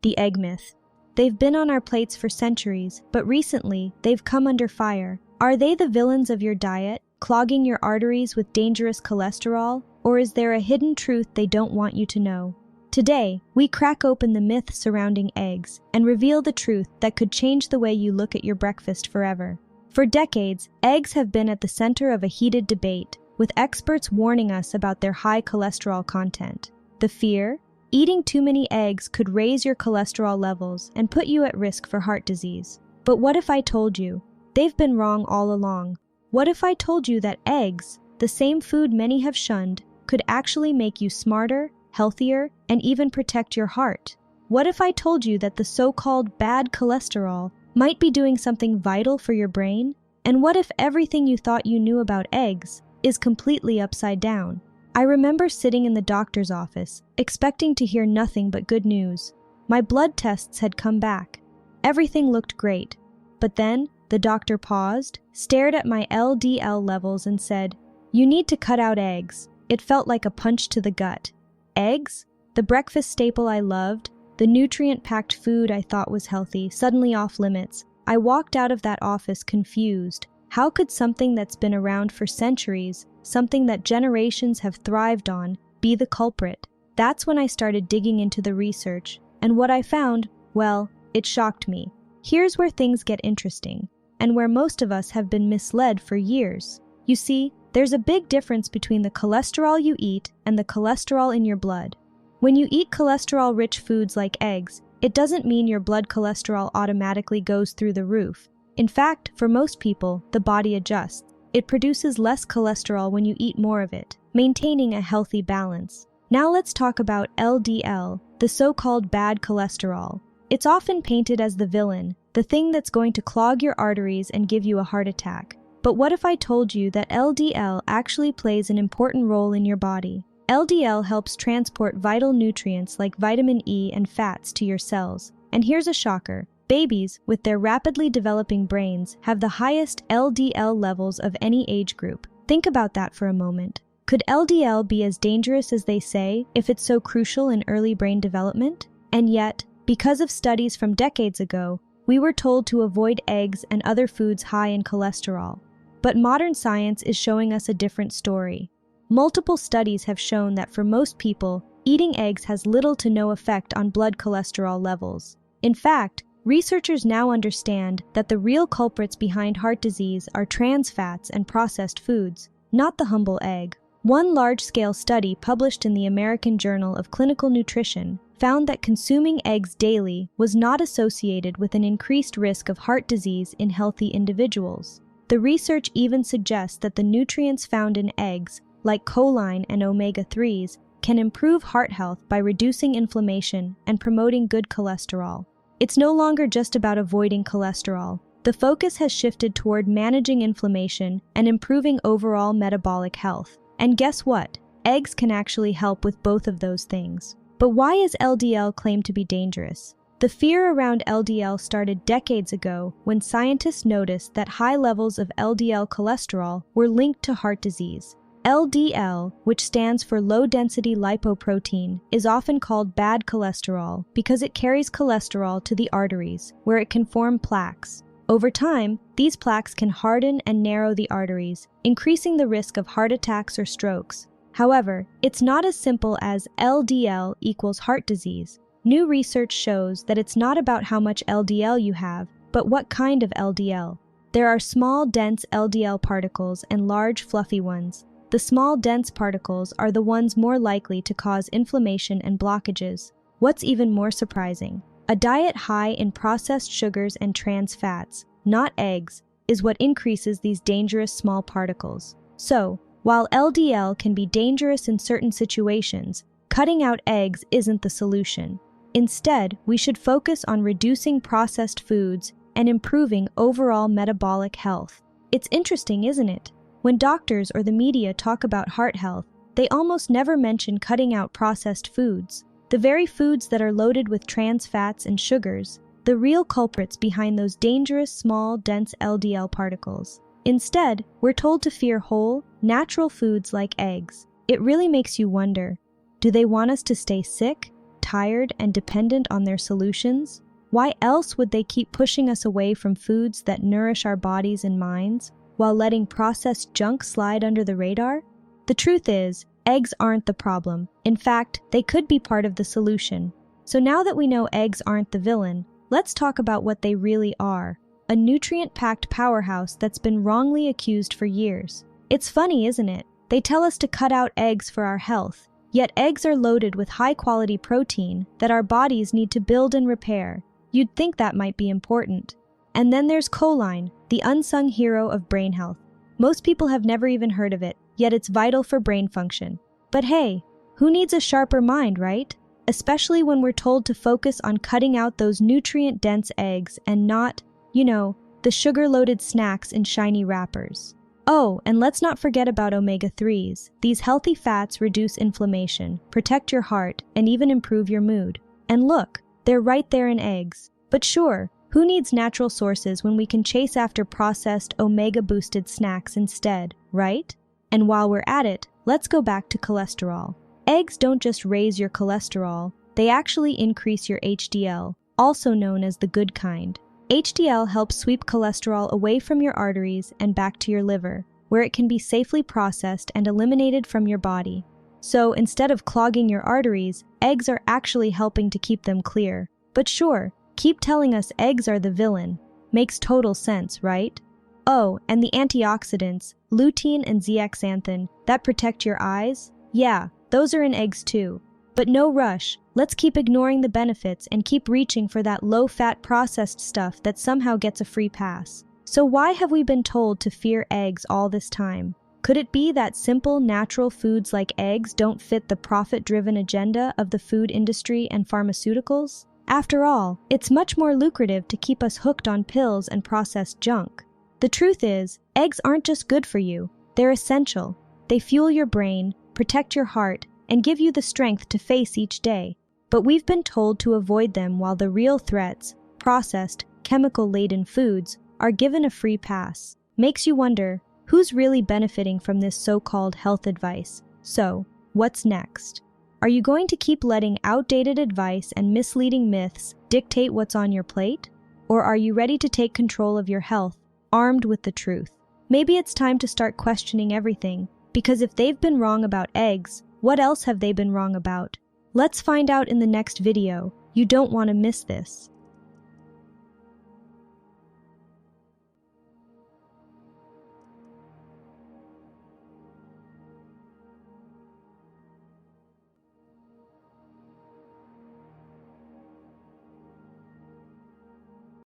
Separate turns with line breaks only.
the egg myth. They've been on our plates for centuries, but recently, they've come under fire. Are they the villains of your diet, clogging your arteries with dangerous cholesterol, or is there a hidden truth they don't want you to know? Today, we crack open the myth surrounding eggs and reveal the truth that could change the way you look at your breakfast forever. For decades, eggs have been at the center of a heated debate, with experts warning us about their high cholesterol content. The fear? Eating too many eggs could raise your cholesterol levels and put you at risk for heart disease. But what if I told you? They've been wrong all along. What if I told you that eggs, the same food many have shunned, could actually make you smarter, healthier, and even protect your heart? What if I told you that the so-called bad cholesterol might be doing something vital for your brain? And what if everything you thought you knew about eggs is completely upside down? I remember sitting in the doctor's office, expecting to hear nothing but good news. My blood tests had come back. Everything looked great. But then, the doctor paused, stared at my LDL levels and said, "You need to cut out eggs." It felt like a punch to the gut. Eggs? The breakfast staple I loved, the nutrient-packed food I thought was healthy, suddenly off limits. I walked out of that office confused. How could something that's been around for centuries, something that generations have thrived on, be the culprit? That's when I started digging into the research, and what I found, well, it shocked me. Here's where things get interesting, and where most of us have been misled for years. You see, there's a big difference between the cholesterol you eat and the cholesterol in your blood. When you eat cholesterol-rich foods like eggs, it doesn't mean your blood cholesterol automatically goes through the roof. In fact, for most people, the body adjusts. It produces less cholesterol when you eat more of it, maintaining a healthy balance. Now let's talk about LDL, the so-called bad cholesterol. It's often painted as the villain, the thing that's going to clog your arteries and give you a heart attack. But what if I told you that LDL actually plays an important role in your body? LDL helps transport vital nutrients like vitamin E and fats to your cells. And here's a shocker. Babies, with their rapidly developing brains, have the highest LDL levels of any age group. Think about that for a moment. Could LDL be as dangerous as they say if it's so crucial in early brain development? And yet, because of studies from decades ago, we were told to avoid eggs and other foods high in cholesterol. But modern science is showing us a different story. Multiple studies have shown that for most people, eating eggs has little to no effect on blood cholesterol levels. In fact, researchers now understand that the real culprits behind heart disease are trans fats and processed foods, not the humble egg. One large-scale study published in the American Journal of Clinical Nutrition found that consuming eggs daily was not associated with an increased risk of heart disease in healthy individuals. The research even suggests that the nutrients found in eggs, like choline and omega-3s, can improve heart health by reducing inflammation and promoting good cholesterol. It's no longer just about avoiding cholesterol. The focus has shifted toward managing inflammation and improving overall metabolic health. And guess what? Eggs can actually help with both of those things. But why is LDL claimed to be dangerous? The fear around LDL started decades ago when scientists noticed that high levels of LDL cholesterol were linked to heart disease. LDL, which stands for low-density lipoprotein, is often called bad cholesterol because it carries cholesterol to the arteries, where it can form plaques. Over time, these plaques can harden and narrow the arteries, increasing the risk of heart attacks or strokes. However, it's not as simple as LDL equals heart disease. New research shows that it's not about how much LDL you have, but what kind of LDL. There are small, dense LDL particles and large, fluffy ones. The small, dense particles are the ones more likely to cause inflammation and blockages. What's even more surprising? A diet high in processed sugars and trans fats, not eggs, is what increases these dangerous small particles. So, while LDL can be dangerous in certain situations, cutting out eggs isn't the solution. Instead, we should focus on reducing processed foods and improving overall metabolic health. It's interesting, isn't it? When doctors or the media talk about heart health, they almost never mention cutting out processed foods. The very foods that are loaded with trans fats and sugars, the real culprits behind those dangerous small, dense LDL particles. Instead, we're told to fear whole, natural foods like eggs. It really makes you wonder, do they want us to stay sick? tired and dependent on their solutions? Why else would they keep pushing us away from foods that nourish our bodies and minds, while letting processed junk slide under the radar? The truth is, eggs aren't the problem. In fact, they could be part of the solution. So now that we know eggs aren't the villain, let's talk about what they really are. A nutrient-packed powerhouse that's been wrongly accused for years. It's funny, isn't it? They tell us to cut out eggs for our health, yet eggs are loaded with high-quality protein that our bodies need to build and repair. You'd think that might be important. And then there's choline, the unsung hero of brain health. Most people have never even heard of it, yet it's vital for brain function. But hey, who needs a sharper mind, right? Especially when we're told to focus on cutting out those nutrient-dense eggs and not, the sugar-loaded snacks in shiny wrappers. Oh, and let's not forget about omega-3s. These healthy fats reduce inflammation, protect your heart, and even improve your mood. And look, they're right there in eggs. But sure, who needs natural sources when we can chase after processed, omega-boosted snacks instead, right? And while we're at it, let's go back to cholesterol. Eggs don't just raise your cholesterol, they actually increase your HDL, also known as the good kind. HDL helps sweep cholesterol away from your arteries and back to your liver, where it can be safely processed and eliminated from your body. So instead of clogging your arteries, eggs are actually helping to keep them clear. But sure, keep telling us eggs are the villain. Makes total sense, right? Oh, and the antioxidants, lutein and zeaxanthin, that protect your eyes? Yeah, those are in eggs too. But no rush, let's keep ignoring the benefits and keep reaching for that low-fat processed stuff that somehow gets a free pass. So why have we been told to fear eggs all this time? Could it be that simple, natural foods like eggs don't fit the profit-driven agenda of the food industry and pharmaceuticals? After all, it's much more lucrative to keep us hooked on pills and processed junk. The truth is, eggs aren't just good for you, they're essential. They fuel your brain, protect your heart, and give you the strength to face each day. But we've been told to avoid them while the real threats, processed, chemical-laden foods, are given a free pass. Makes you wonder, who's really benefiting from this so-called health advice? So, what's next? Are you going to keep letting outdated advice and misleading myths dictate what's on your plate? Or are you ready to take control of your health, armed with the truth? Maybe it's time to start questioning everything, because if they've been wrong about eggs, what else have they been wrong about? Let's find out in the next video. You don't want to miss this.